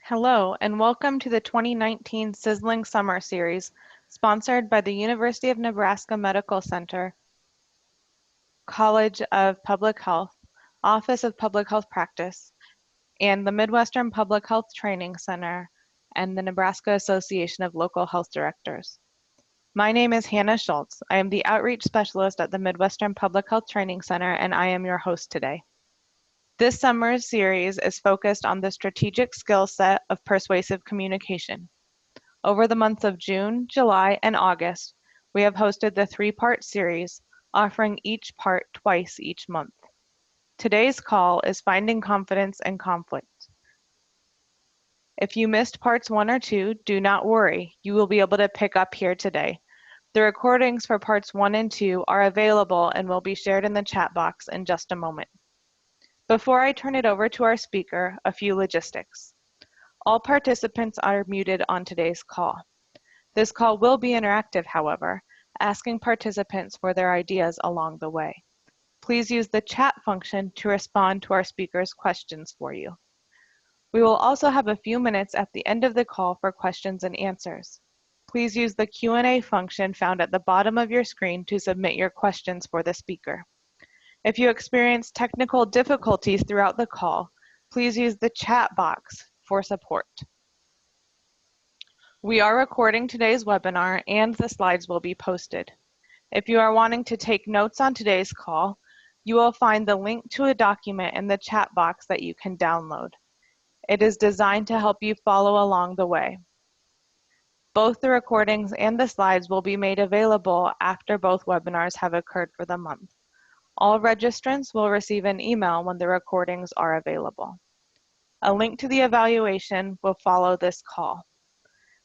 Hello, and welcome to the 2019 Sizzling Summer Series, sponsored by the University of Nebraska Medical Center, College of Public Health, Office of Public Health Practice, and the Midwestern Public Health Training Center, and the Nebraska Association of Local Health Directors. My name is Hannah Schultz. I am the Outreach Specialist at the Midwestern Public Health Training Center, and I am your host today. This summer's series is focused on the strategic skill set of persuasive communication. Over the months of June, July, and August, we have hosted the three-part series, offering each part twice each month. Today's call is Finding Confidence in Conflict. If you missed parts 1 or 2, do not worry. You will be able to pick up here today. The recordings for parts 1 and 2 are available and will be shared in the chat box in just a moment. Before I turn it over to our speaker, a few logistics. All participants are muted on today's call. This call will be interactive, however, asking participants for their ideas along the way. Please use the chat function to respond to our speaker's questions for you. We will also have a few minutes at the end of the call for questions and answers. Please use the Q&A function found at the bottom of your screen to submit your questions for the speaker. If you experience technical difficulties throughout the call, please use the chat box for support. We are recording today's webinar and the slides will be posted. If you are wanting to take notes on today's call, you will find the link to a document in the chat box that you can download. It is designed to help you follow along the way. Both the recordings and the slides will be made available after both webinars have occurred for the month. All registrants will receive an email when the recordings are available. A link to the evaluation will follow this call.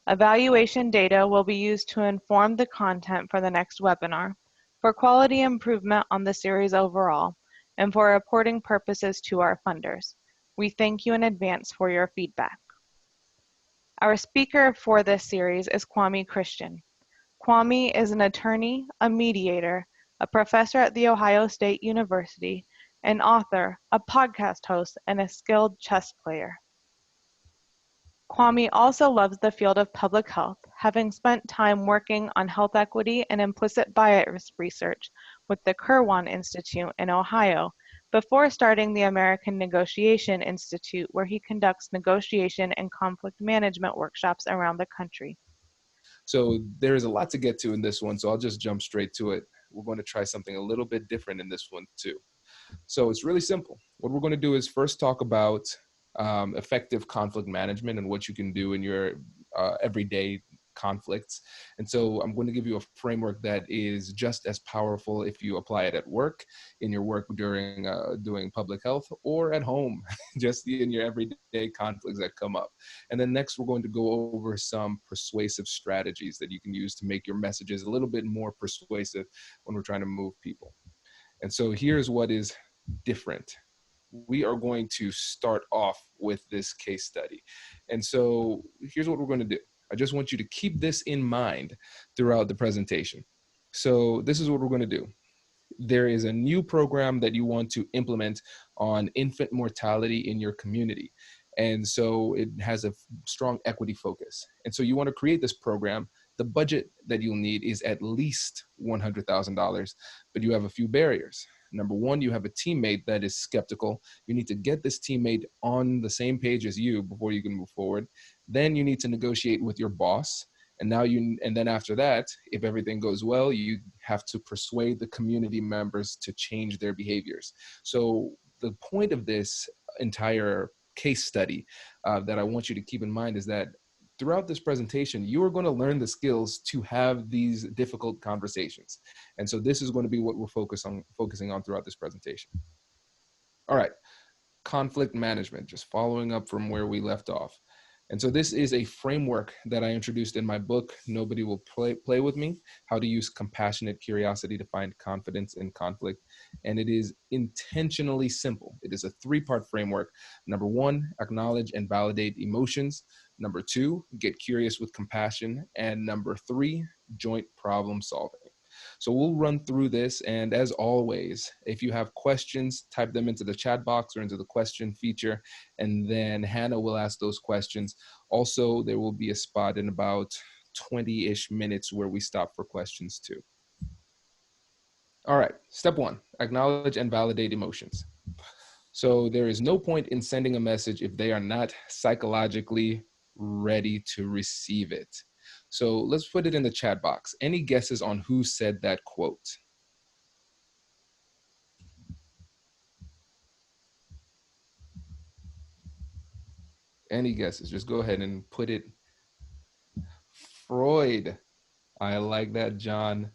Evaluation data will be used to inform the content for the next webinar, for quality improvement on the series overall, and for reporting purposes to our funders. We thank you in advance for your feedback. Our speaker for this series is Kwame Christian. Kwame is an attorney, a mediator, a professor at The Ohio State University, an author, a podcast host, and a skilled chess player. Kwame also loves the field of public health, having spent time working on health equity and implicit bias research with the Kirwan Institute in Ohio, before starting the American Negotiation Institute, where he conducts negotiation and conflict management workshops around the country. So there is a lot to get to in this one, so I'll just jump straight to it. We're going to try something a little bit different in this one too. So it's really simple. What we're going to do is first talk about effective conflict management and what you can do in your everyday conflicts. And so I'm going to give you a framework that is just as powerful if you apply it at work, in your work during doing public health, or at home, just in your everyday conflicts that come up. And then next, we're going to go over some persuasive strategies that you can use to make your messages a little bit more persuasive when we're trying to move people. And so here's what is different. We are going to start off with this case study. And so here's what we're going to do. I just want you to keep this in mind throughout the presentation. So this is what we're going to do. There is a new program that you want to implement on infant mortality in your community. And so it has a strong equity focus. And so you want to create this program. The budget that you'll need is at least $100,000, but you have a few barriers. Number one, you have a teammate that is skeptical. You need to get this teammate on the same page as you before you can move forward. Then you need to negotiate with your boss. And then after that, if everything goes well, you have to persuade the community members to change their behaviors. So the point of this entire case study that I want you to keep in mind is that throughout this presentation, you are going to learn the skills to have these difficult conversations. And so this is going to be what we're focusing on throughout this presentation. All right, conflict management, just following up from where we left off. And so this is a framework that I introduced in my book, Nobody Will Play With Me, How to Use Compassionate Curiosity to Find Confidence in Conflict. And it is intentionally simple. It is a three-part framework. Number one, acknowledge and validate emotions. Number two, get curious with compassion. And number three, joint problem solving. So we'll run through this. And as always, if you have questions, type them into the chat box or into the question feature, and then Hannah will ask those questions. Also, there will be a spot in about 20-ish minutes where we stop for questions too. All right, step one, acknowledge and validate emotions. So there is no point in sending a message if they are not psychologically ready to receive it. So let's put it in the chat box. Any guesses on who said that quote? Any guesses? Just go ahead and put it. Freud. I like that, John.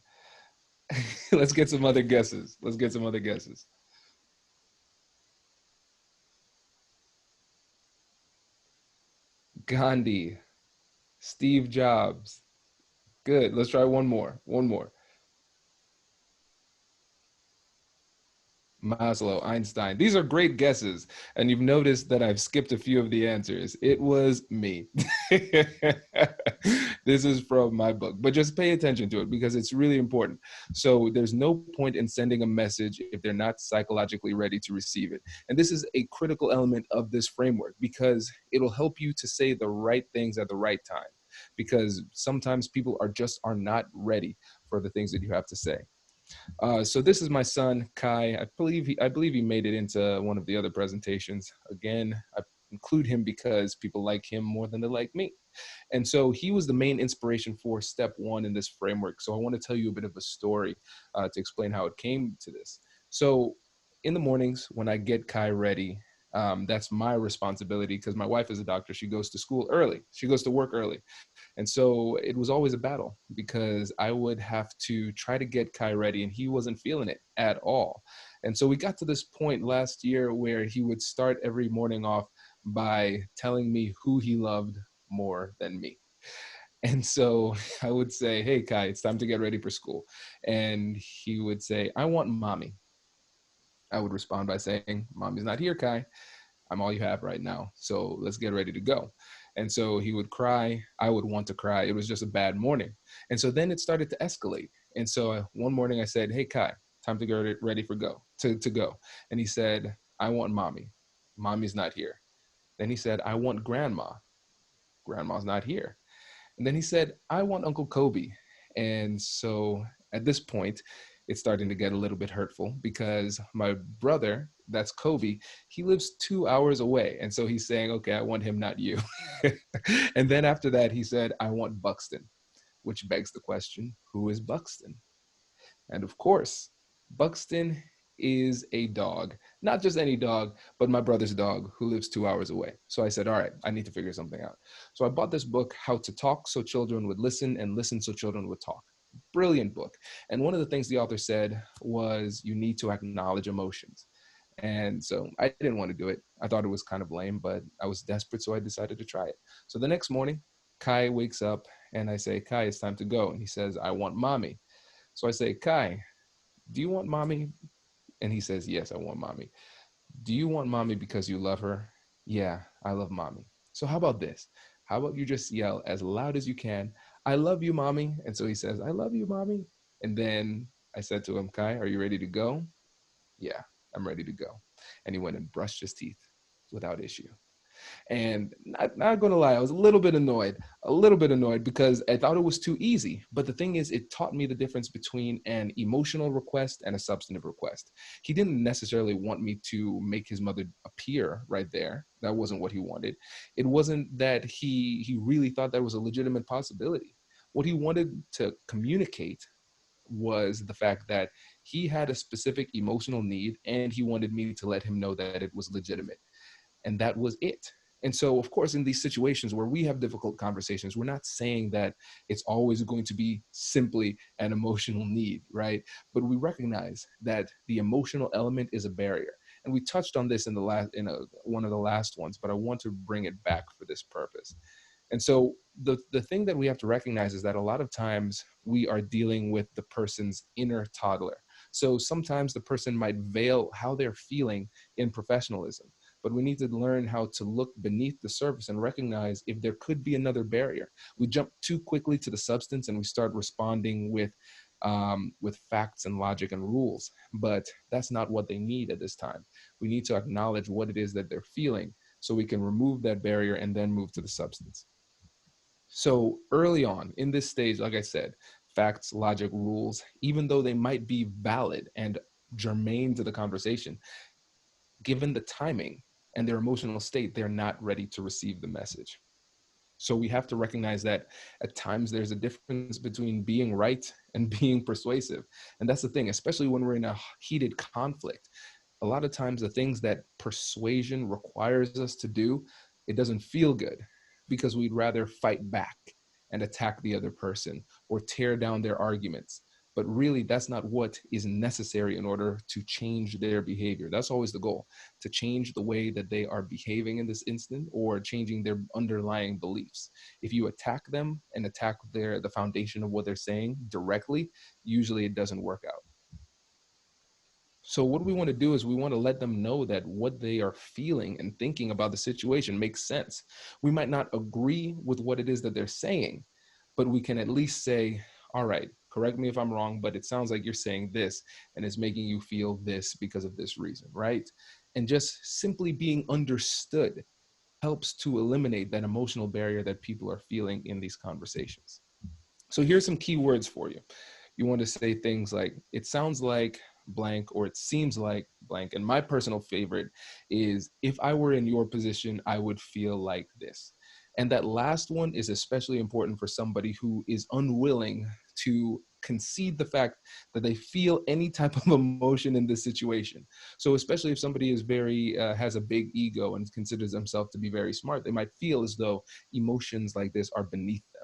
Let's get some other guesses. Let's get some other guesses. Gandhi. Steve Jobs. Good. Let's try one more. One more. Maslow, Einstein. These are great guesses. And you've noticed that I've skipped a few of the answers. It was me. This is from my book, but just pay attention to it because it's really important. So there's no point in sending a message if they're not psychologically ready to receive it. And this is a critical element of this framework because it'll help you to say the right things at the right time, because sometimes people are not ready for the things that you have to say. So this is my son, Kai. I believe he made it into one of the other presentations. Again, I include him because people like him more than they like me. And so he was the main inspiration for step one in this framework. So I want to tell you a bit of a story to explain how it came to this. So in the mornings when I get Kai ready, that's my responsibility because my wife is a doctor. She goes to school early. She goes to work early. And so it was always a battle because I would have to try to get Kai ready and he wasn't feeling it at all. And so we got to this point last year where he would start every morning off by telling me who he loved more than me. And so I would say, hey, Kai, it's time to get ready for school. And he would say, I want mommy. I would respond by saying, mommy's not here, Kai. I'm all you have right now. So let's get ready to go. And so he would cry. I would want to cry. It was just a bad morning. And so then it started to escalate. And so one morning I said, hey, Kai, time to get ready for to go. And he said, I want mommy. Mommy's not here. Then he said, I want grandma. Grandma's not here. And then he said, I want Uncle Kobe. And so at this point, it's starting to get a little bit hurtful because my brother, that's Kobe, he lives 2 hours away. And so he's saying, okay, I want him, not you. And then after that, he said, I want Buxton, which begs the question, who is Buxton? And of course, Buxton is a dog, not just any dog, but my brother's dog who lives 2 hours away. So I said, all right, I need to figure something out. So I bought this book, How to Talk So Children Would Listen and Listen So Children Would Talk. Brilliant book. And one of the things the author said was you need to acknowledge emotions. And so I didn't want to do it. I thought it was kind of lame, but I was desperate, so I decided to try it. So the next morning, Kai wakes up and I say, Kai, it's time to go. And he says, I want mommy. So I say, Kai, do you want mommy? And he says, yes, I want mommy. Do you want mommy because you love her? Yeah, I love mommy. So how about this? How about you just yell as loud as you can, I love you, mommy. And so he says, I love you, mommy. And then I said to him, Kai, are you ready to go? Yeah, I'm ready to go. And he went and brushed his teeth without issue. And not going to lie, I was a little bit annoyed because I thought it was too easy. But the thing is, it taught me the difference between an emotional request and a substantive request. He didn't necessarily want me to make his mother appear right there. That wasn't what he wanted. It wasn't that he really thought that was a legitimate possibility. What he wanted to communicate was the fact that he had a specific emotional need and he wanted me to let him know that it was legitimate. And that was it. And so, of course, in these situations where we have difficult conversations, we're not saying that it's always going to be simply an emotional need, right? But we recognize that the emotional element is a barrier. And we touched on this in one of the last ones, but I want to bring it back for this purpose. And so the thing that we have to recognize is that a lot of times we are dealing with the person's inner toddler. So sometimes the person might veil how they're feeling in professionalism, but we need to learn how to look beneath the surface and recognize if there could be another barrier. We jump too quickly to the substance and we start responding with with facts and logic and rules. But that's not what they need at this time. We need to acknowledge what it is that they're feeling so we can remove that barrier and then move to the substance. So early on in this stage, like I said, facts, logic, rules, even though they might be valid and germane to the conversation, given the timing and their emotional state, they're not ready to receive the message. So we have to recognize that at times there's a difference between being right and being persuasive. And that's the thing, especially when we're in a heated conflict. A lot of times the things that persuasion requires us to do, it doesn't feel good because we'd rather fight back and attack the other person or tear down their arguments. But really, that's not what is necessary in order to change their behavior. That's always the goal, to change the way that they are behaving in this instant or changing their underlying beliefs. If you attack them and attack the foundation of what they're saying directly, usually it doesn't work out. So what we want to do is we want to let them know that what they are feeling and thinking about the situation makes sense. We might not agree with what it is that they're saying, but we can at least say, all right, correct me if I'm wrong, but it sounds like you're saying this and it's making you feel this because of this reason, right? And just simply being understood helps to eliminate that emotional barrier that people are feeling in these conversations. So here's some key words for you. You want to say things like, it sounds like blank, or it seems like blank. And my personal favorite is, if I were in your position, I would feel like this. And that last one is especially important for somebody who is unwilling to concede the fact that they feel any type of emotion in this situation. So especially if somebody is has a big ego and considers themselves to be very smart, they might feel as though emotions like this are beneath them.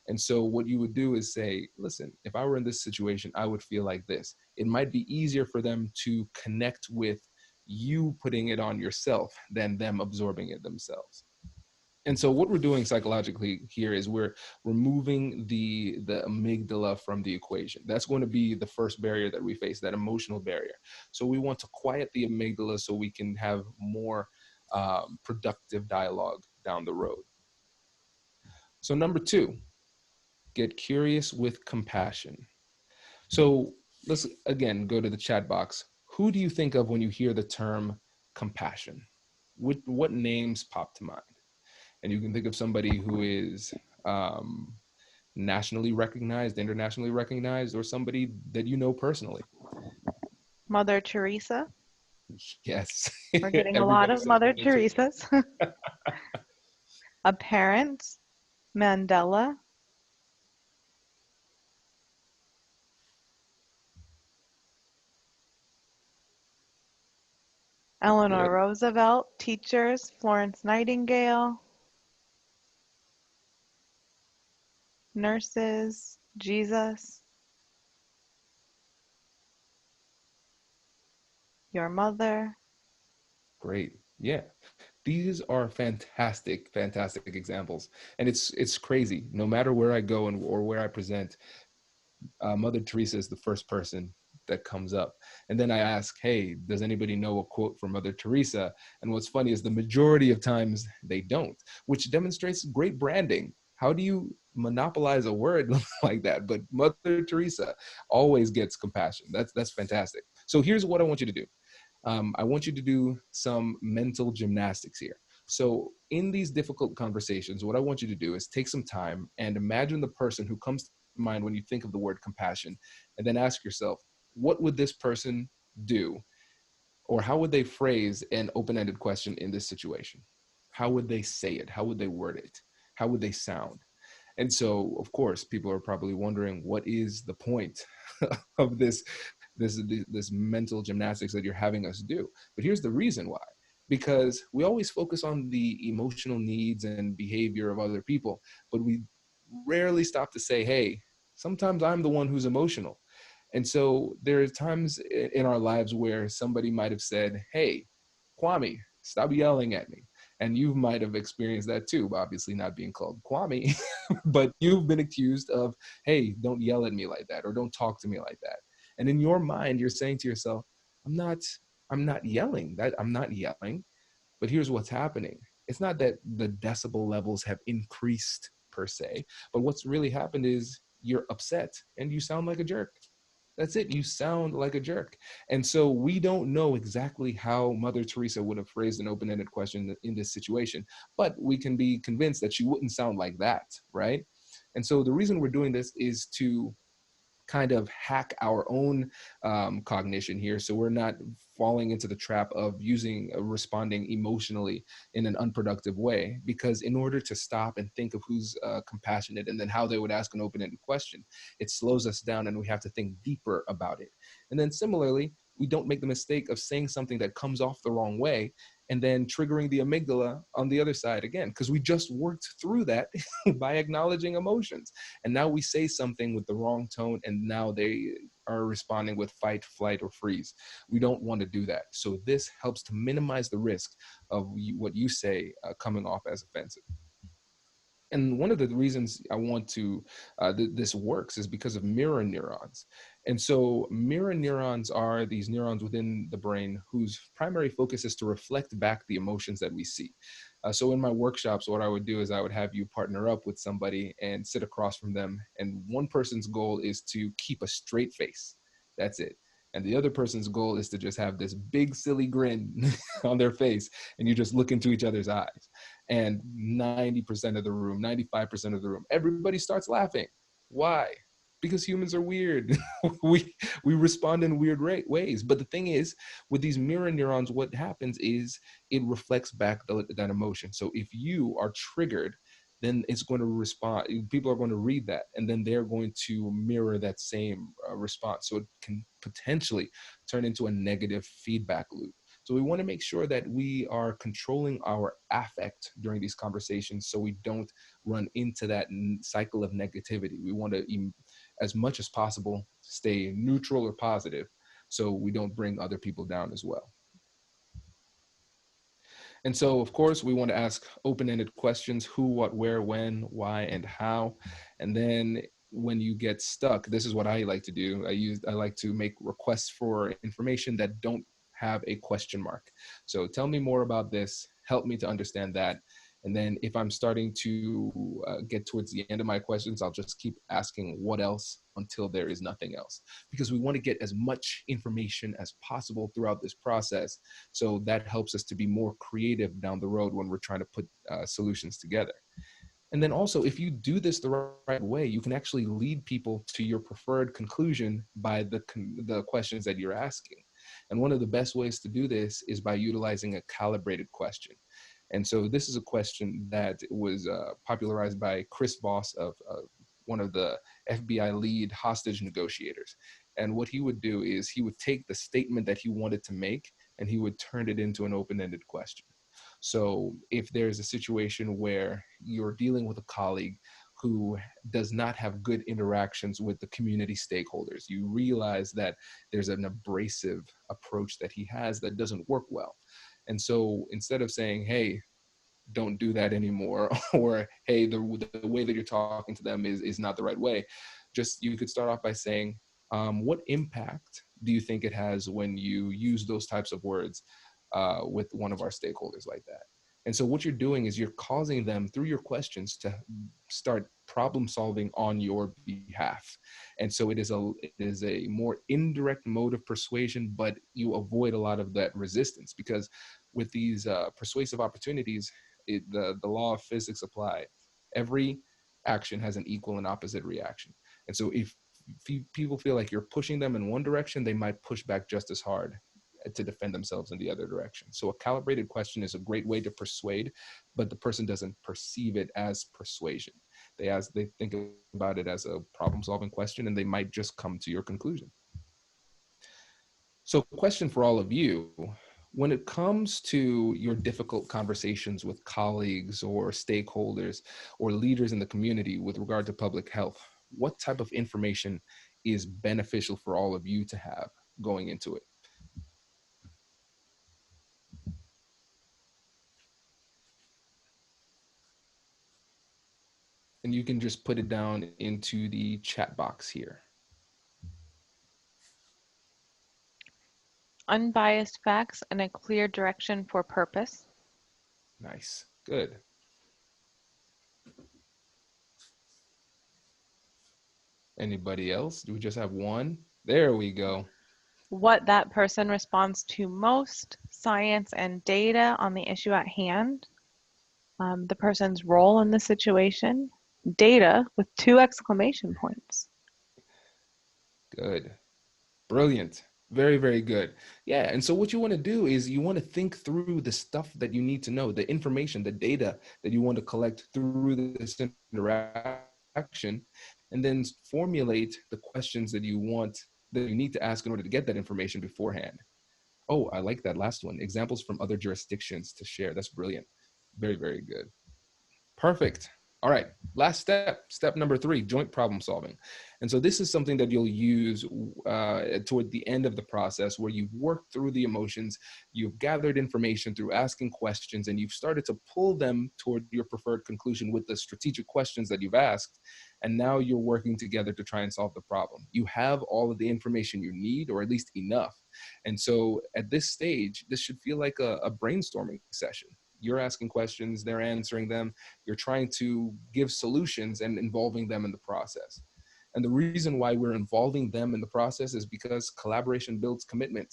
And so what you would do is say, listen, if I were in this situation, I would feel like this. It might be easier for them to connect with you putting it on yourself than them absorbing it themselves. And so what we're doing psychologically here is we're removing the amygdala from the equation. That's going to be the first barrier that we face, that emotional barrier. So we want to quiet the amygdala so we can have more productive dialogue down the road. So number 2, get curious with compassion. So let's again go to the chat box. Who do you think of when you hear the term compassion? What names pop to mind? And you can think of somebody who is nationally recognized, internationally recognized, or somebody that you know personally. Mother Teresa. Yes. We're getting a lot Everybody of says Mother Mother Teresa. Teresas. A parent, Mandela. Eleanor Good. Roosevelt, teachers, Florence Nightingale, nurses, Jesus, your mother. Great. Yeah. These are fantastic, fantastic examples. And it's crazy. No matter where I go or where I present, Mother Teresa is the first person that comes up. And then I ask, hey, does anybody know a quote from Mother Teresa? And what's funny is the majority of times they don't, which demonstrates great branding. How do you monopolize a word like that? But Mother Teresa always gets compassion. That's fantastic. So here's what I want you to do. I want you to do some mental gymnastics here. So in these difficult conversations, what I want you to do is take some time and imagine the person who comes to mind when you think of the word compassion, and then ask yourself, what would this person do? Or how would they phrase an open-ended question in this situation? How would they say it? How would they word it? How would they sound? And so, of course, people are probably wondering, what is the point of this mental gymnastics that you're having us do? But here's the reason why. Because we always focus on the emotional needs and behavior of other people, but we rarely stop to say, hey, sometimes I'm the one who's emotional. And so there are times in our lives where somebody might have said, hey, Kwame, stop yelling at me. And you might have experienced that too, obviously not being called Kwame, but you've been accused of, hey, don't yell at me like that, or don't talk to me like that. And in your mind, you're saying to yourself, I'm not yelling. I'm not yelling. But here's what's happening. It's not that the decibel levels have increased per se, but what's really happened is you're upset and you sound like a jerk. That's it. You sound like a jerk. And so we don't know exactly how Mother Teresa would have phrased an open-ended question in this situation, but we can be convinced that she wouldn't sound like that, right? And so the reason we're doing this is to kind of hack our own cognition here, so we're not falling into the trap of using responding emotionally in an unproductive way. Because in order to stop and think of who's compassionate and then how they would ask an open-ended question, it slows us down and we have to think deeper about it. And then similarly, we don't make the mistake of saying something that comes off the wrong way and then triggering the amygdala on the other side again, because we just worked through that by acknowledging emotions. And now we say something with the wrong tone, and now they are responding with fight, flight, or freeze. We don't want to do that. So this helps to minimize the risk of what you say coming off as offensive. And one of the reasons I want to this works is because of mirror neurons. And so mirror neurons are these neurons within the brain whose primary focus is to reflect back the emotions that we see. So in my workshops, what I would do is I would have you partner up with somebody and sit across from them. And one person's goal is to keep a straight face. That's it. And the other person's goal is to just have this big, silly grin on their face. And you just look into each other's eyes. And 90% of the room, 95% of the room, everybody starts laughing. Why? Because humans are weird. we respond in weird ways. But the thing is, with these mirror neurons, what happens is it reflects back that emotion. So if you are triggered, then it's going to respond. People are going to read that, and then they're going to mirror that same response. So it can potentially turn into a negative feedback loop. So we want to make sure that we are controlling our affect during these conversations so we don't run into that cycle of negativity. We want to, as much as possible, stay neutral or positive so we don't bring other people down as well. And so, of course, we want to ask open-ended questions: who, what, where, when, why, and how. And then when you get stuck, this is what I like to do. I like to make requests for information that don't have a question mark. So tell me more about this, help me to understand that. And then if I'm starting to get towards the end of my questions, I'll just keep asking what else until there is nothing else. Because we want to get as much information as possible throughout this process. So that helps us to be more creative down the road when we're trying to put solutions together. And then also, if you do this the right way, you can actually lead people to your preferred conclusion by the questions that you're asking. And one of the best ways to do this is by utilizing a calibrated question. And so this is a question that was popularized by Chris Voss, of one of the FBI lead hostage negotiators. And what he would do is he would take the statement that he wanted to make and he would turn it into an open-ended question. So if there's a situation where you're dealing with a colleague who does not have good interactions with the community stakeholders, you realize that there's an abrasive approach that he has that doesn't work well. And so instead of saying, hey, don't do that anymore, or hey, the way that you're talking to them is not the right way, just you could start off by saying, what impact do you think it has when you use those types of words with one of our stakeholders like that? And so what you're doing is you're causing them, through your questions, to start problem solving on your behalf. And so it is a more indirect mode of persuasion, but you avoid a lot of that resistance, because with these persuasive opportunities, the law of physics apply. Every action has an equal and opposite reaction. And so if people feel like you're pushing them in one direction, they might push back just as hard to defend themselves in the other direction. So a calibrated question is a great way to persuade, but the person doesn't perceive it as persuasion. They think about it as a problem-solving question, and they might just come to your conclusion. So question for all of you: when it comes to your difficult conversations with colleagues or stakeholders or leaders in the community with regard to public health, what type of information is beneficial for all of you to have going into it? And you can just put it down into the chat box here. Unbiased facts and a clear direction for purpose. Nice. Good. Anybody else? Do we just have one? There we go. What that person responds to most, science and data on the issue at hand, the person's role in the situation, data with 2 exclamation points. Good. Brilliant. Very, very good. Yeah. And so what you want to do is you want to think through the stuff that you need to know, the information, the data that you want to collect through this interaction, and then formulate the questions that you need to ask in order to get that information beforehand. Oh, I like that last one. Examples from other jurisdictions to share. That's brilliant. Very, very good. Perfect. All right. Last step number 3, joint problem solving. And so this is something that you'll use toward the end of the process, where you've worked through the emotions, you've gathered information through asking questions, and you've started to pull them toward your preferred conclusion with the strategic questions that you've asked. And now you're working together to try and solve the problem. You have all of the information you need, or at least enough. And so at this stage, this should feel like a brainstorming session. You're asking questions, they're answering them. You're trying to give solutions and involving them in the process. And the reason why we're involving them in the process is because collaboration builds commitment.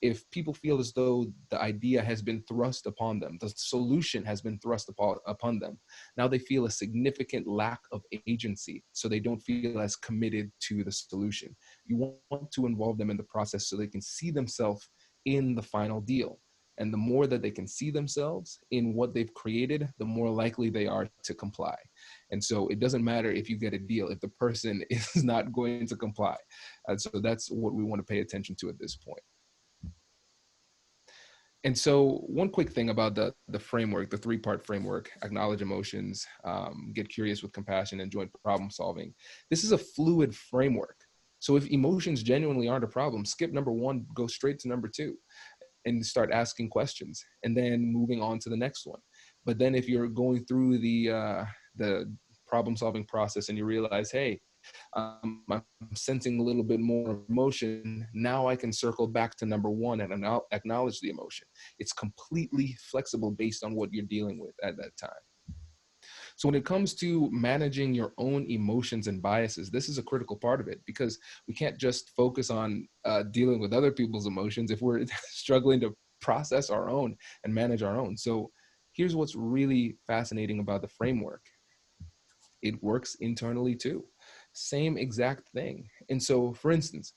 If people feel as though the idea has been thrust upon them, the solution has been thrust upon them, now they feel a significant lack of agency, so they don't feel as committed to the solution. You want to involve them in the process so they can see themselves in the final deal. And the more that they can see themselves in what they've created, the more likely they are to comply. And so it doesn't matter if you get a deal if the person is not going to comply. So that's what we want to pay attention to at this point. And so one quick thing about the framework, the 3-part framework: acknowledge emotions, get curious with compassion, and joint problem solving. This is a fluid framework. So if emotions genuinely aren't a problem, skip number 1, go straight to number 2. And start asking questions, and then moving on to the next one. But then if you're going through the problem solving process and you realize, hey, I'm sensing a little bit more emotion, now I can circle back to number 1 and acknowledge the emotion. It's completely flexible based on what you're dealing with at that time. So when it comes to managing your own emotions and biases, this is a critical part of it, because we can't just focus on dealing with other people's emotions if we're struggling to process our own and manage our own. So here's what's really fascinating about the framework. It works internally too. Same exact thing. And so, for instance,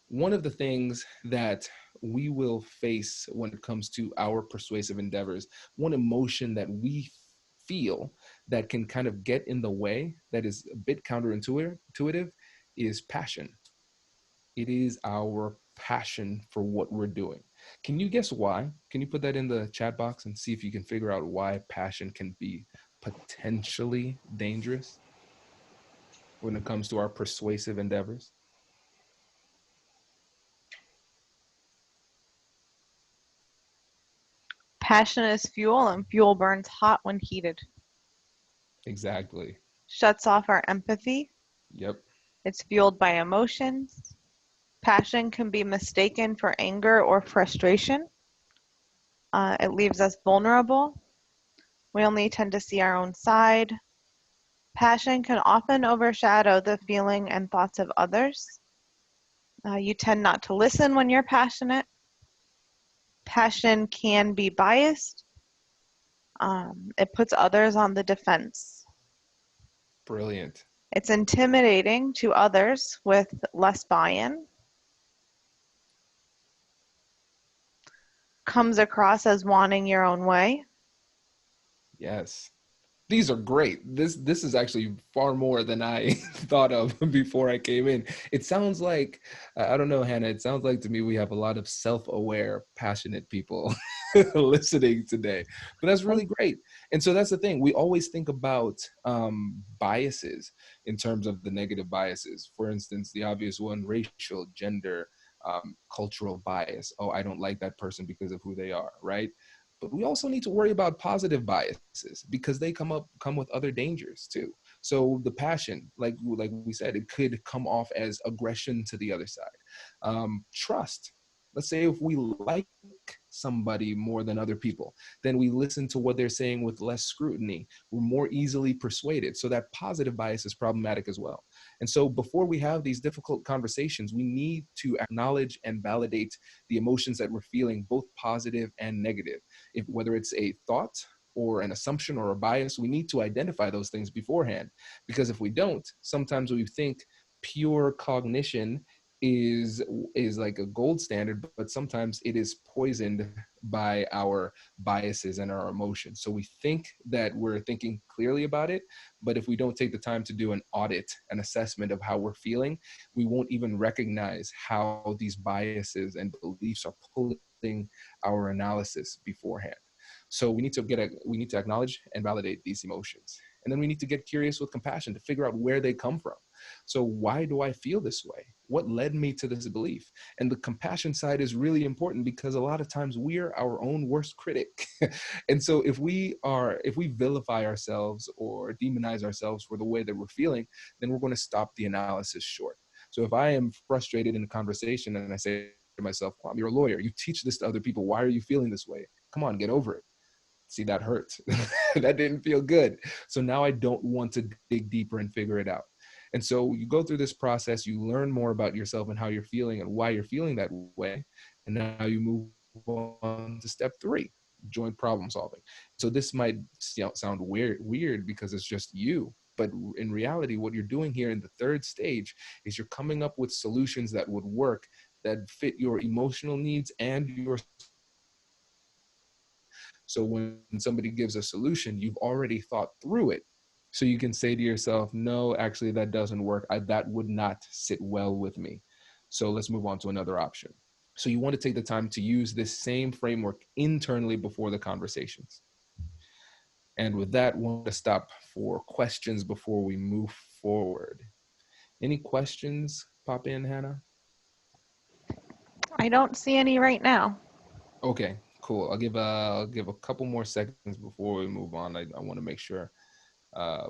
one of the things that we will face when it comes to our persuasive endeavors, one emotion that we feel that can kind of get in the way, that is a bit counterintuitive, is passion. It is our passion for what we're doing. Can you guess why? Can you put that in the chat box and see if you can figure out why passion can be potentially dangerous when it comes to our persuasive endeavors? Passion is fuel, and fuel burns hot when heated. Exactly. Shuts off our empathy. Yep. It's fueled by emotions. Passion can be mistaken for anger or frustration. It leaves us vulnerable. We only tend to see our own side. Passion can often overshadow the feeling and thoughts of others. You tend not to listen when you're passionate. Passion can be biased. It puts others on the defense. Brilliant. It's intimidating to others with less buy-in. Comes across as wanting your own way. Yes. These are great. This is actually far more than I thought of before I came in. It sounds like, I don't know, Hannah, it sounds like to me we have a lot of self-aware, passionate people listening today. But that's really great. And so that's the thing. We always think about biases in terms of the negative biases. For instance, the obvious one: racial, gender, cultural bias. Oh, I don't like that person because of who they are, right? But we also need to worry about positive biases, because they come with other dangers too. So the passion, like we said, it could come off as aggression to the other side. Trust. Let's say if we like somebody more than other people, then we listen to what they're saying with less scrutiny. We're more easily persuaded. So that positive bias is problematic as well. And so before we have these difficult conversations, we need to acknowledge and validate the emotions that we're feeling, both positive and negative. If whether it's a thought or an assumption or a bias, we need to identify those things beforehand. Because if we don't, sometimes we think pure cognition is like a gold standard, but sometimes it is poisoned by our biases and our emotions. So we think that we're thinking clearly about it, but if we don't take the time to do an audit, an assessment of how we're feeling, we won't even recognize how these biases and beliefs are pulling our analysis beforehand. So we need to acknowledge and validate these emotions. And then we need to get curious with compassion to figure out where they come from. So why do I feel this way? What led me to this belief? And the compassion side is really important because a lot of times we are our own worst critic. And so if we vilify ourselves or demonize ourselves for the way that we're feeling, then we're going to stop the analysis short. So if I am frustrated in a conversation and I say to myself, Kwame, you're a lawyer, you teach this to other people, why are you feeling this way? Come on, get over it. See, that hurt. That didn't feel good. So now I don't want to dig deeper and figure it out. And so you go through this process, you learn more about yourself and how you're feeling and why you're feeling that way. And now you move on to step 3, joint problem solving. So this might sound weird because it's just you. But in reality, what you're doing here in the 3rd stage is you're coming up with solutions that would work, that fit your emotional needs and your. So when somebody gives a solution, you've already thought through it. So you can say to yourself, no, actually, that doesn't work. That would not sit well with me. So let's move on to another option. So you want to take the time to use this same framework internally before the conversations. And with that, we want to stop for questions before we move forward. Any questions pop in, Hannah? I don't see any right now. Okay, cool. I'll give a couple more seconds before we move on. I want to make sure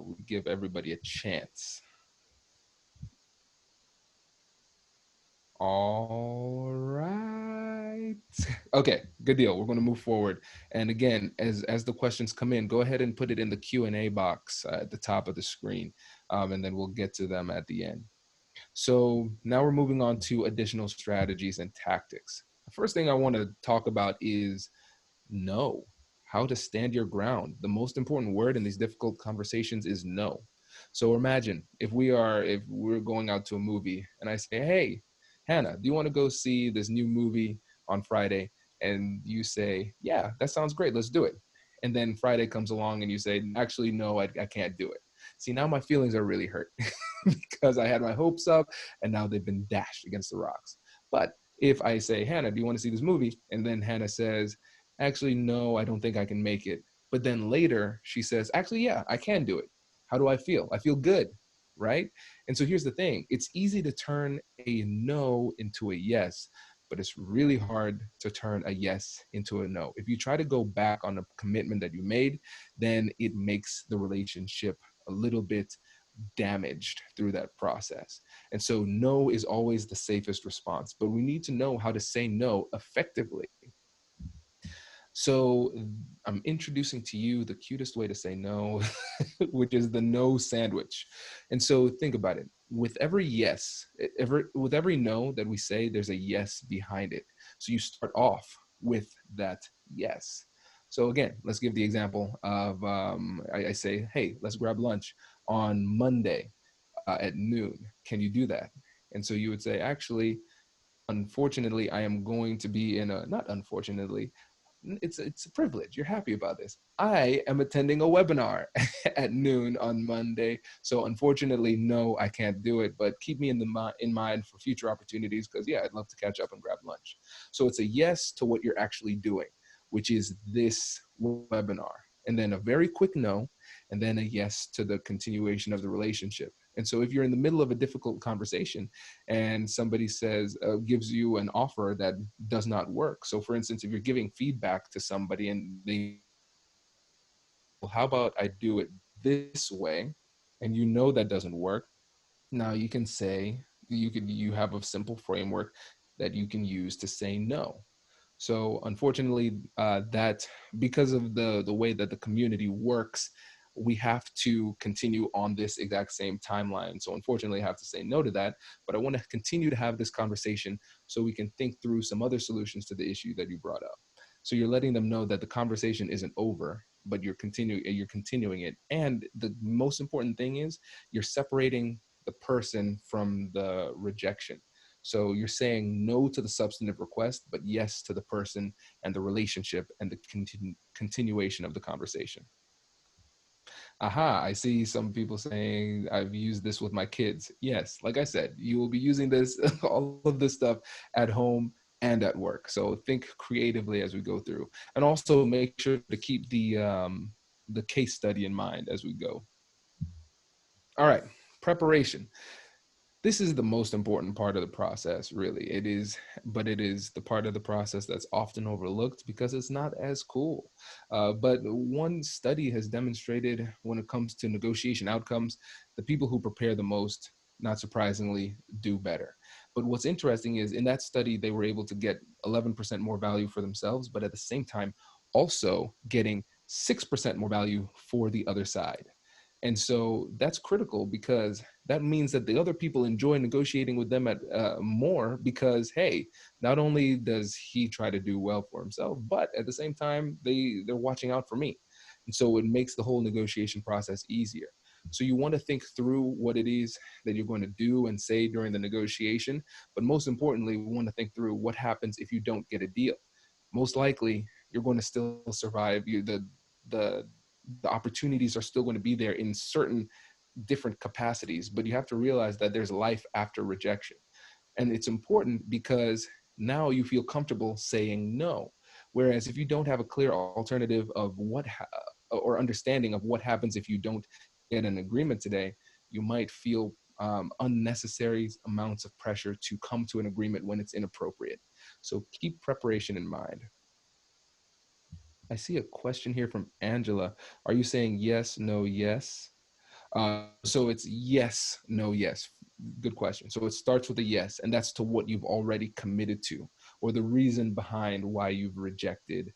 we give everybody a chance. All right. Okay, good deal. We're going to move forward. And again, as the questions come in, go ahead and put it in the Q&A box at the top of the screen, and then we'll get to them at the end. So now we're moving on to additional strategies and tactics. The first thing I want to talk about is no. How to stand your ground. The most important word in these difficult conversations is no. So imagine if we're going out to a movie and I say, hey, Hannah, do you want to go see this new movie on Friday? And you say, yeah, that sounds great. Let's do it. And then Friday comes along and you say, actually, no, I can't do it. See, now my feelings are really hurt because I had my hopes up and now they've been dashed against the rocks. But if I say, Hannah, do you want to see this movie? And then Hannah says, actually, no, I don't think I can make it. But then later she says, actually, yeah, I can do it. How do I feel? I feel good, right? And so here's the thing. It's easy to turn a no into a yes, but it's really hard to turn a yes into a no. If you try to go back on a commitment that you made, then it makes the relationship a little bit damaged through that process. And so no is always the safest response, but we need to know how to say no effectively. So I'm introducing to you the cutest way to say no, which is the no sandwich. And so think about it. With every yes, with every no that we say, there's a yes behind it. So you start off with that yes. So again, let's give the example of I say, hey, let's grab lunch on Monday at noon. Can you do that? And so you would say, actually, unfortunately, I am going to be not unfortunately, it's a privilege. You're happy about this. I am attending a webinar at noon on Monday. So unfortunately, no, I can't do it, but keep me in mind for future opportunities because yeah, I'd love to catch up and grab lunch. So it's a yes to what you're actually doing, which is this webinar. And then a very quick no, and then a yes to the continuation of the relationship. And so if you're in the middle of a difficult conversation and somebody gives you an offer that does not work. So for instance, if you're giving feedback to somebody and they, well, how about I do it this way? And you know that doesn't work. Now you can say, you have a simple framework. that you can use to say no. So unfortunately, that because of the way that the community works, we have to continue on this exact same timeline. So unfortunately, I have to say no to that. But I want to continue to have this conversation so we can think through some other solutions to the issue that you brought up. So you're letting them know that the conversation isn't over, but you're continuing it. And the most important thing is you're separating the person from the rejection. So you're saying no to the substantive request, but yes to the person and the relationship and the continuation of the conversation. Aha, I see some people saying I've used this with my kids. Yes, like I said, you will be using this, all of this stuff at home and at work. So think creatively as we go through, and also make sure to keep the case study in mind as we go. All right, preparation. This is the most important part of the process, really. It is, but it is the part of the process that's often overlooked because it's not as cool. But one study has demonstrated when it comes to negotiation outcomes, the people who prepare the most, not surprisingly, do better. But what's interesting is in that study, they were able to get 11% more value for themselves, but at the same time, also getting 6% more value for the other side. And so that's critical because that means that the other people enjoy negotiating with them at more because, hey, not only does he try to do well for himself, but at the same time, they're watching out for me. And so it makes the whole negotiation process easier. So you want to think through what it is that you're going to do and say during the negotiation. But most importantly, we want to think through what happens if you don't get a deal. Most likely, you're going to still survive. The the opportunities are still going to be there in certain different capacities, but you have to realize that there's life after rejection. And it's important because now you feel comfortable saying no. Whereas if you don't have a clear alternative of or understanding of what happens if you don't get an agreement today, you might feel unnecessary amounts of pressure to come to an agreement when it's inappropriate. So keep preparation in mind. I see a question here from Angela. Are you saying yes, no, yes? So it's yes, no, yes. Good question. So it starts with a yes, and that's to what you've already committed to, or the reason behind why you've rejected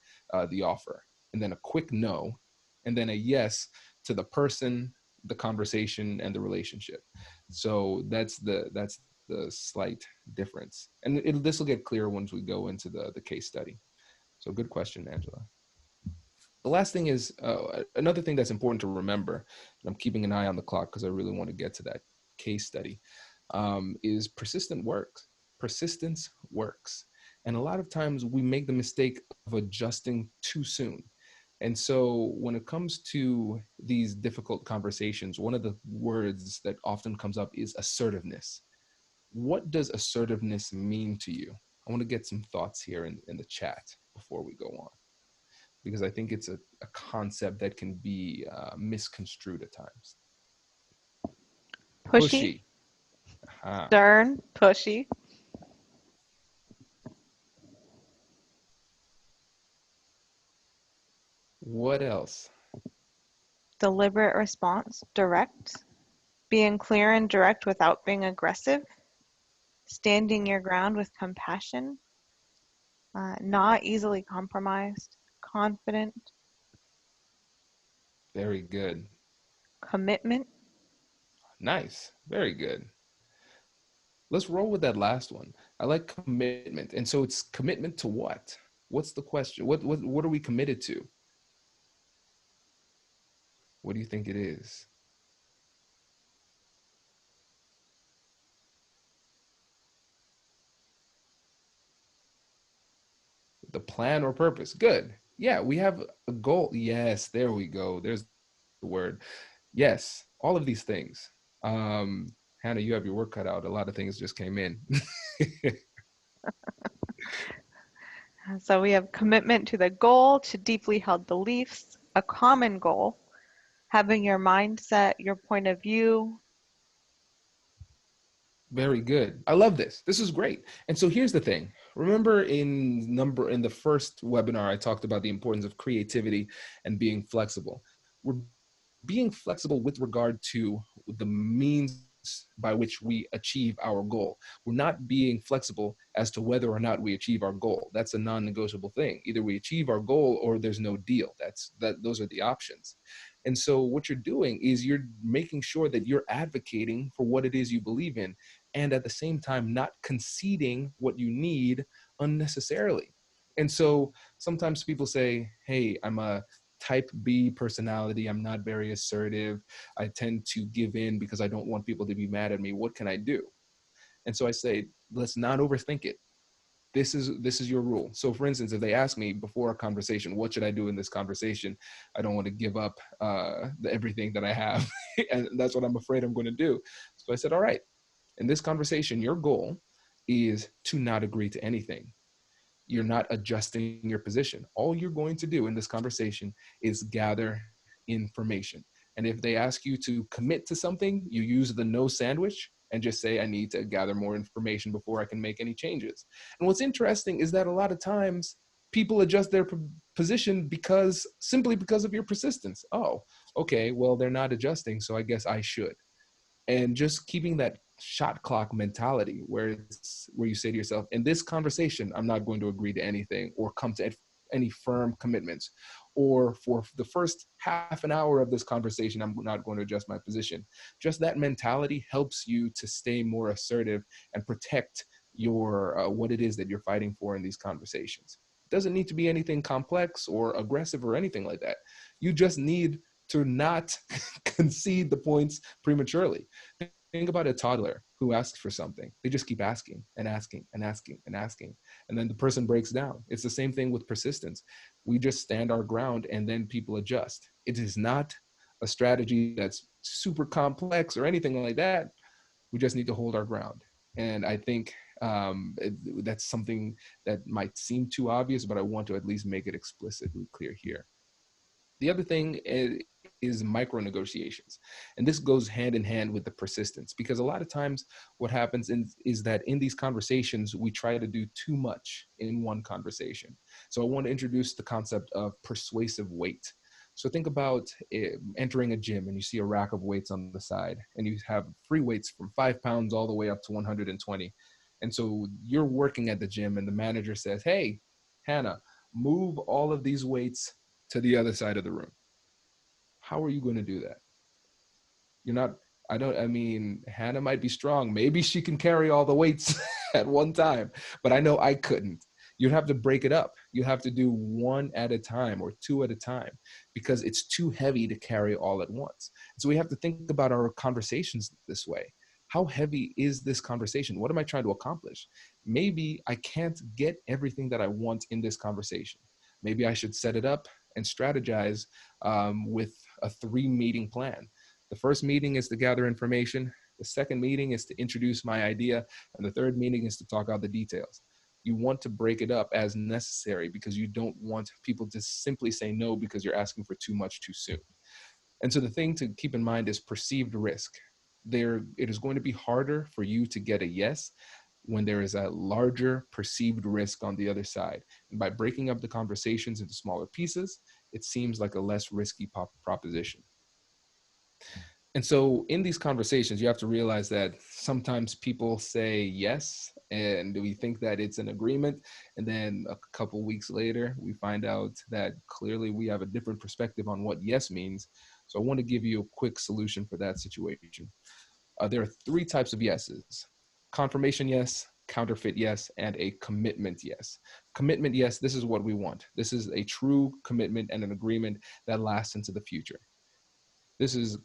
the offer. And then a quick no, and then a yes to the person, the conversation, and the relationship. So that's the slight difference. And this will get clearer once we go into the case study. So good question, Angela. The last thing is another thing that's important to remember, and I'm keeping an eye on the clock because I really want to get to that case study, is persistent works. Persistence works. And a lot of times we make the mistake of adjusting too soon. And so when it comes to these difficult conversations, one of the words that often comes up is assertiveness. What does assertiveness mean to you? I want to get some thoughts here in the chat before we go on, because I think it's a concept that can be misconstrued at times. Pushy, Pushy. Ah, stern, pushy, what else? deliberate response, direct, being clear and direct without being aggressive, standing your ground with compassion, not easily compromised, confident, Very good. commitment, Nice. Very good. Let's roll with that last one. I like commitment. And so it's commitment to what? What's the question? What are we committed to? What do you think it is? The plan or purpose. Good. Yeah, we have a goal. Yes, there we go. There's the word. Yes, all of these things. Um, Hannah, you have your work cut out. A lot of things just came in. So we have commitment to the goal, to deeply held beliefs, a common goal, having your mindset, your point of view. Very good. I love this. This is great. And so here's the thing. Remember in the first webinar, I talked about the importance of creativity and being flexible. We're being flexible with regard to the means by which we achieve our goal. We're not being flexible as to whether or not we achieve our goal. That's a non-negotiable thing. Either we achieve our goal or there's no deal. Those are the options. And so what you're doing is you're making sure that you're advocating for what it is you believe in, and at the same time not conceding what you need unnecessarily. And so sometimes people say, hey, I'm a type B personality. I'm not very assertive. I tend to give in because I don't want people to be mad at me. What can I do? And so I say, let's not overthink it. This is your rule. So for instance, if they ask me before a conversation, what should I do in this conversation? I don't want to give up everything that I have. And that's what I'm afraid I'm going to do. So I said, all right, in this conversation, your goal is to not agree to anything. You're not adjusting your position. All you're going to do in this conversation is gather information. And if they ask you to commit to something, you use the no sandwich and just say, I need to gather more information before I can make any changes. And what's interesting is that a lot of times people adjust their position simply because of your persistence. Oh, okay, well, they're not adjusting, so I guess I should. And just keeping that shot clock mentality where you say to yourself, in this conversation, I'm not going to agree to anything or come to any firm commitments, or for the first half an hour of this conversation, I'm not going to adjust my position. Just that mentality helps you to stay more assertive and protect your what it is that you're fighting for in these conversations. It doesn't need to be anything complex or aggressive or anything like that. You just need to not concede the points prematurely. Think about a toddler who asks for something. They just keep asking and asking and asking and asking. And then the person breaks down. It's the same thing with persistence. We just stand our ground and then people adjust. It is not a strategy that's super complex or anything like that. We just need to hold our ground. And I think that's something that might seem too obvious, but I want to at least make it explicitly clear here. The other thing is micro negotiations. And this goes hand in hand with the persistence, because a lot of times what happens is that in these conversations, we try to do too much in one conversation. So I want to introduce the concept of persuasive weight. So think about entering a gym and you see a rack of weights on the side and you have free weights from 5 pounds all the way up to 120. And so you're working at the gym and the manager says, hey, Hannah, move all of these weights to the other side of the room. How are you going to do that? You're not, Hannah might be strong. Maybe she can carry all the weights at one time, but I know I couldn't. You'd have to break it up. You have to do one at a time or two at a time because it's too heavy to carry all at once. So we have to think about our conversations this way. How heavy is this conversation? What am I trying to accomplish? Maybe I can't get everything that I want in this conversation. Maybe I should set it up and strategize with a 3-meeting plan. The first meeting is to gather information. The second meeting is to introduce my idea. And the third meeting is to talk out the details. You want to break it up as necessary because you don't want people to simply say no because you're asking for too much too soon. And so the thing to keep in mind is perceived risk. It is going to be harder for you to get a yes when there is a larger perceived risk on the other side. And by breaking up the conversations into smaller pieces, it seems like a less risky proposition. And so in these conversations, you have to realize that sometimes people say yes, and we think that it's an agreement. And then a couple weeks later, we find out that clearly we have a different perspective on what yes means. So I want to give you a quick solution for that situation. There are 3 types of yeses: confirmation yes, counterfeit yes, and a commitment yes. Commitment yes, this is what we want. This is a true commitment and an agreement that lasts into the future. This is,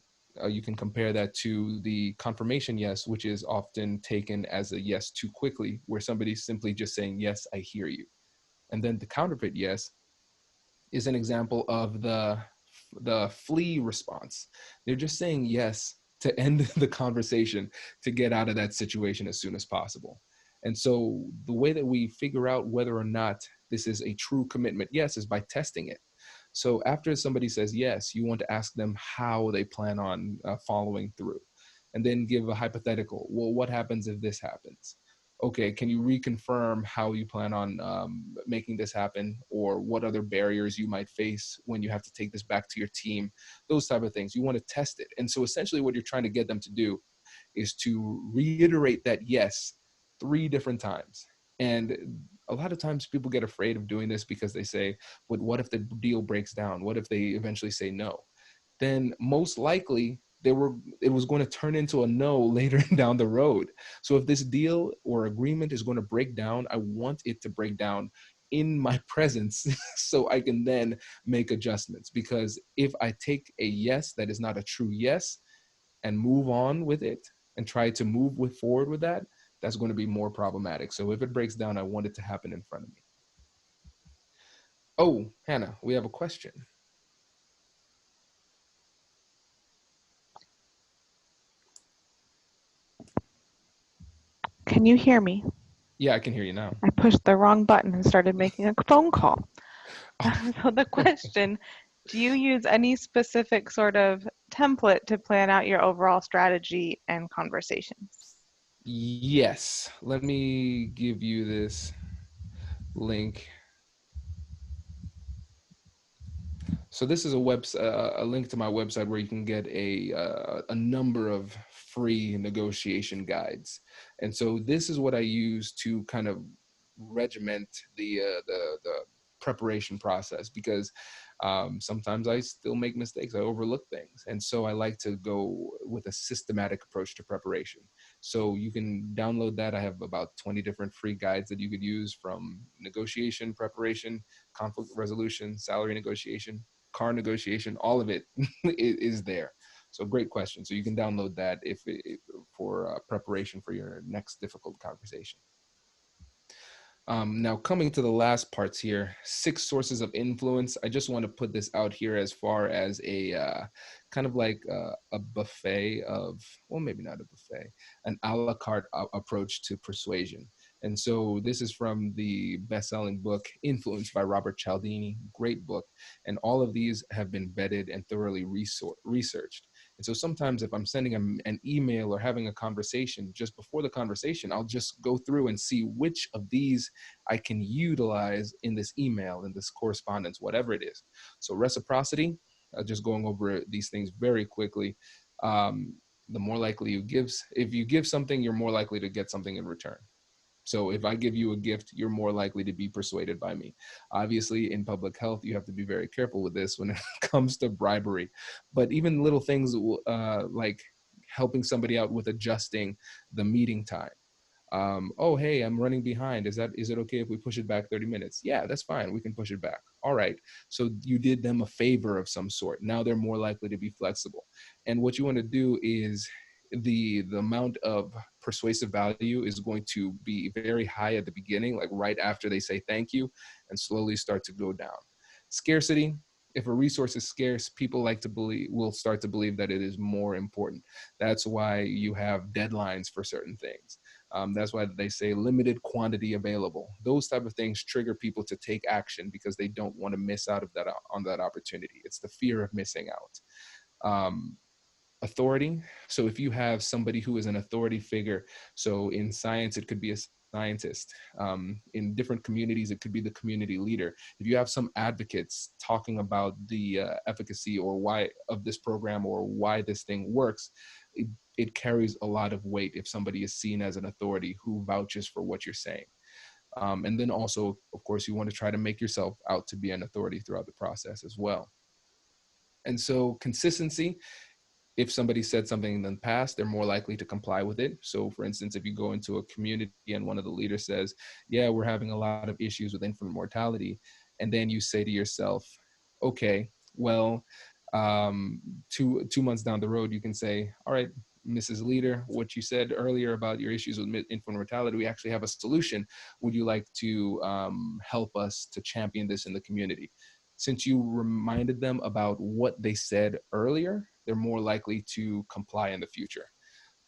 you can compare that to the confirmation yes, which is often taken as a yes too quickly, where somebody's simply just saying, yes, I hear you. And then the counterfeit yes is an example of the flee response. They're just saying yes to end the conversation, to get out of that situation as soon as possible. And so the way that we figure out whether or not this is a true commitment yes is by testing it. So after somebody says yes, you want to ask them how they plan on following through, and then give a hypothetical. Well, what happens if this happens? Okay, can you reconfirm how you plan on making this happen, or what other barriers you might face when you have to take this back to your team? Those type of things. You want to test it. And so essentially what you're trying to get them to do is to reiterate that yes 3 different times. And a lot of times people get afraid of doing this because they say, but what if the deal breaks down? What if they eventually say no? Then most likely it was going to turn into a no later down the road. So if this deal or agreement is going to break down, I want it to break down in my presence so I can then make adjustments. Because if I take a yes that is not a true yes and move on with it and try to move forward with that, that's going to be more problematic. So if it breaks down, I want it to happen in front of me. Oh, Hannah, we have a question. Can you hear me? Yeah, I can hear you now. I pushed the wrong button and started making a phone call. So the question, do you use any specific sort of template to plan out your overall strategy and conversations? Yes, let me give you this link. So this is a link to my website where you can get a number of free negotiation guides. And so this is what I use to kind of regiment the preparation process, because sometimes I still make mistakes. I overlook things. And so I like to go with a systematic approach to preparation. So you can download that. I have about 20 different free guides that you could use, from negotiation, preparation, conflict resolution, salary negotiation, car negotiation, all of it is there. So great question. So you can download that if for preparation for your next difficult conversation. Now, coming to the last parts here, 6 sources of influence. I just want to put this out here as far as a kind of like a buffet of, well, maybe not a buffet, an a la carte approach to persuasion. And so this is from the best-selling book, Influence by Robert Cialdini. Great book. And all of these have been vetted and thoroughly researched. And so sometimes if I'm sending an email or having a conversation, just before the conversation, I'll just go through and see which of these I can utilize in this email, in this correspondence, whatever it is. So reciprocity, just going over these things very quickly. The more likely if you give something, you're more likely to get something in return. So if I give you a gift, you're more likely to be persuaded by me. Obviously, in public health, you have to be very careful with this when it comes to bribery. But even little things like helping somebody out with adjusting the meeting time. Oh, hey, I'm running behind. Is it okay if we push it back 30 minutes? Yeah, that's fine. We can push it back. All right. So you did them a favor of some sort. Now they're more likely to be flexible. And what you want to do is the amount of persuasive value is going to be very high at the beginning, like right after they say thank you, and slowly start to go down. Scarcity. If a resource is scarce, people will start to believe that it is more important. That's why you have deadlines for certain things. That's why they say limited quantity available. Those type of things trigger people to take action because they don't want to miss out on that opportunity. It's the fear of missing out. Authority. So if you have somebody who is an authority figure, so in science, it could be a scientist. In different communities, it could be the community leader. If you have some advocates talking about the efficacy or why of this program or why this thing works, it carries a lot of weight if somebody is seen as an authority who vouches for what you're saying. And then also, of course, you want to try to make yourself out to be an authority throughout the process as well. And so consistency. If somebody said something in the past, they're more likely to comply with it. So for instance, if you go into a community and one of the leaders says, yeah, we're having a lot of issues with infant mortality. And then you say to yourself, okay, well, 2 months down the road, you can say, all right, Mrs. Leader, what you said earlier about your issues with infant mortality, we actually have a solution. Would you like to help us to champion this in the community? Since you reminded them about what they said earlier, they're more likely to comply in the future.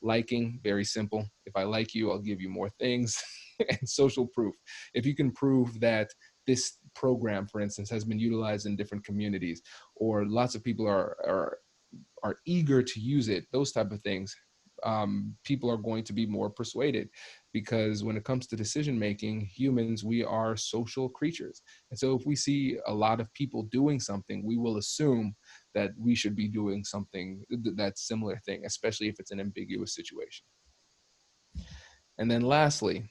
Liking, very simple. If I like you, I'll give you more things. And social proof. If you can prove that this program, for instance, has been utilized in different communities, or lots of people are eager to use it, those type of things, people are going to be more persuaded, because when it comes to decision making, humans, we are social creatures. And so if we see a lot of people doing something, we will assume that we should be doing something that similar thing, especially if it's an ambiguous situation. And then lastly,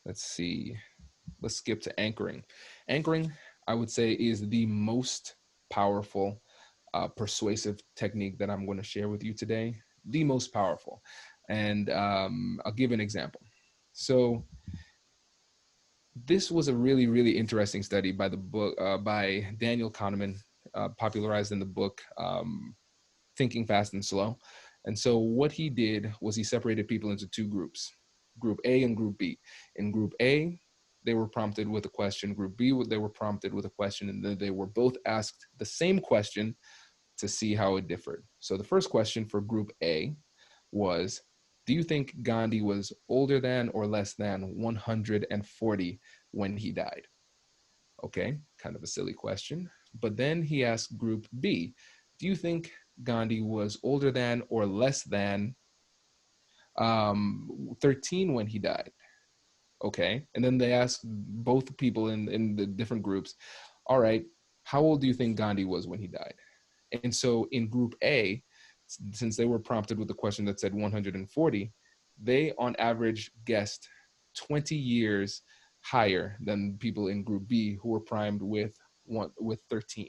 let's see, let's skip to anchoring. Anchoring, I would say, is the most powerful persuasive technique that I'm going to share with you today. The most powerful. And I'll give an example. So this was a really, really interesting study by the book by Daniel Kahneman, popularized in the book Thinking Fast and Slow. And so what he did was he separated people into two groups, Group A and Group B. In Group A, they were prompted with a question. Group B, they were prompted with a question, and then they were both asked the same question to see how it differed. So the first question for Group A was, do you think Gandhi was older than or less than 140 when he died? Okay, kind of a silly question. But then he asked Group B, do you think Gandhi was older than or less than 13 when he died? Okay, and then they asked both people in the different groups, all right, how old do you think Gandhi was when he died? And so in Group A, since they were prompted with a question that said 140, they on average guessed 20 years higher than people in Group B who were primed with 13.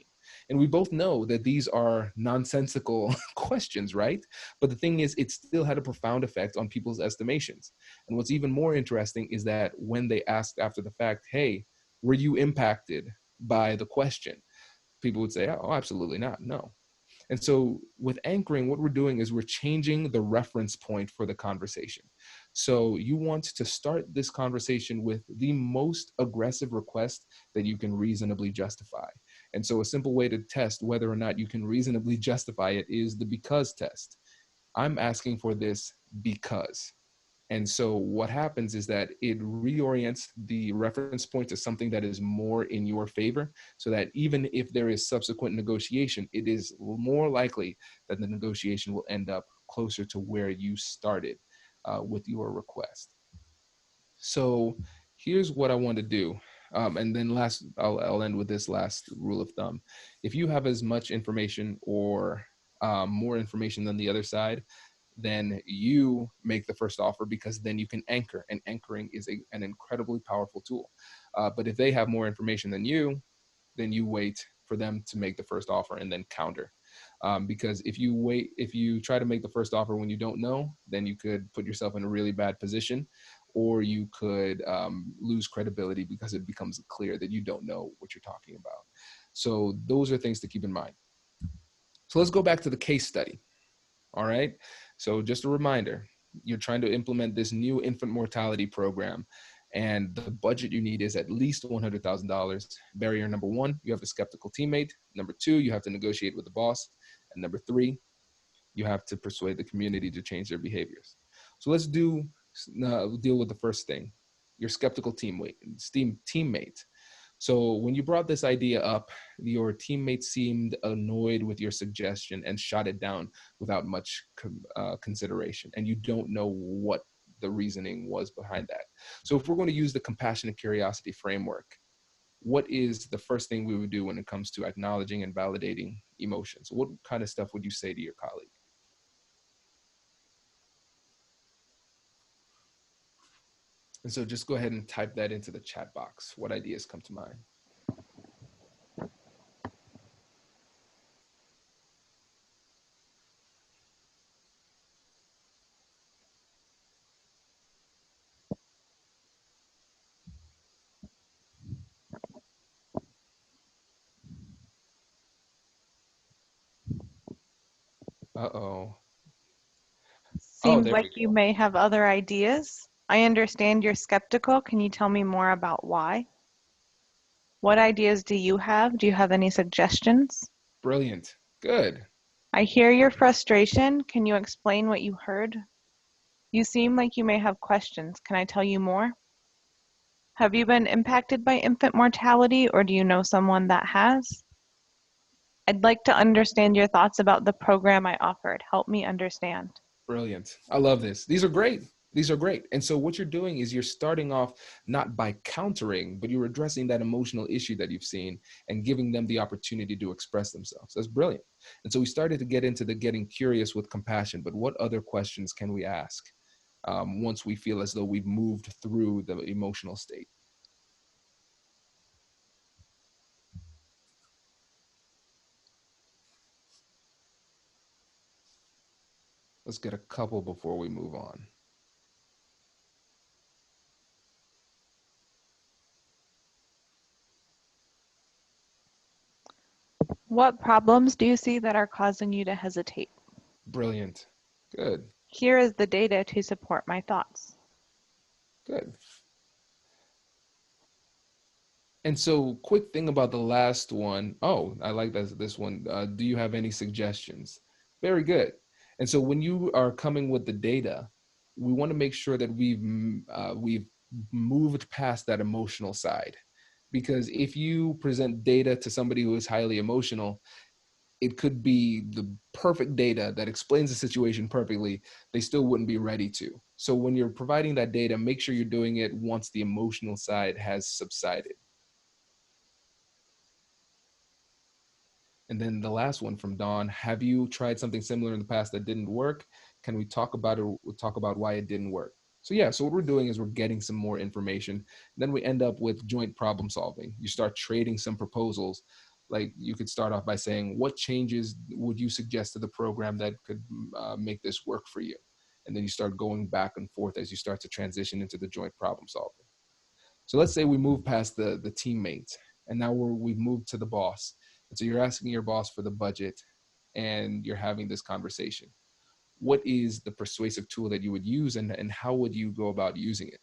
And we both know that these are nonsensical questions, right? But the thing is, it still had a profound effect on people's estimations. And what's even more interesting is that when they asked after the fact, hey, were you impacted by the question? People would say, oh, absolutely not, no. And so with anchoring, what we're doing is we're changing the reference point for the conversation. So you want to start this conversation with the most aggressive request that you can reasonably justify. And so a simple way to test whether or not you can reasonably justify it is the because test. I'm asking for this because. And so what happens is that it reorients the reference point to something that is more in your favor, so that even if there is subsequent negotiation, it is more likely that the negotiation will end up closer to where you started with your request. So here's what I want to do. And then I'll end with this last rule of thumb. If you have as much information or more information than the other side, then you make the first offer, because then you can anchor, and anchoring is an incredibly powerful tool. But if they have more information than you, then you wait for them to make the first offer and then counter. Because if you try to make the first offer when you don't know, then you could put yourself in a really bad position, or you could lose credibility because it becomes clear that you don't know what you're talking about. So those are things to keep in mind. So let's go back to the case study. All right. So just a reminder, you're trying to implement this new infant mortality program, and the budget you need is at least $100,000. Barrier number one, you have a skeptical teammate. Number two, you have to negotiate with the boss. And number three, you have to persuade the community to change their behaviors. So let's deal with the first thing, your skeptical teammate. So when you brought this idea up, your teammate seemed annoyed with your suggestion and shot it down without much consideration. And you don't know what the reasoning was behind that. So if we're going to use the compassion and curiosity framework, what is the first thing we would do when it comes to acknowledging and validating emotions? What kind of stuff would you say to your colleague? And so just go ahead and type that into the chat box. What ideas come to mind? Uh-oh. Oh, Seems there like we you go. may have other ideas. I understand you're skeptical. Can you tell me more about why? What ideas do you have? Do you have any suggestions? Brilliant. Good. I hear your frustration. Can you explain what you heard? You seem like you may have questions. Can I tell you more? Have you been impacted by infant mortality, or do you know someone that has? I'd like to understand your thoughts about the program I offered. Help me understand. Brilliant. I love this. These are great. These are great. And so what you're doing is you're starting off not by countering, but you're addressing that emotional issue that you've seen and giving them the opportunity to express themselves. That's brilliant. And so we started to get into the getting curious with compassion, but what other questions can we ask once we feel as though we've moved through the emotional state? Let's get a couple before we move on. What problems do you see that are causing you to hesitate? Brilliant. Good. Here is the data to support my thoughts. Good. And so, quick thing about the last one. Oh, I like this one. Do you have any suggestions? Very good. And so, when you are coming with the data, we want to make sure that we've moved past that emotional side, because if you present data to somebody who is highly emotional, it could be the perfect data that explains the situation perfectly. They still wouldn't be ready to. So, when you're providing that data, make sure you're doing it once the emotional side has subsided. And then the last one from Dawn, have you tried something similar in the past that didn't work? Can we talk about it? We'll talk about why it didn't work. So yeah, so what we're doing is we're getting some more information. Then we end up with joint problem solving. You start trading some proposals. Like you could start off by saying, what changes would you suggest to the program that could make this work for you? And then you start going back and forth as you start to transition into the joint problem solving. So let's say we move past the teammates and now we've moved to the boss. And so you're asking your boss for the budget and you're having this conversation. What is the persuasive tool that you would use and how would you go about using it?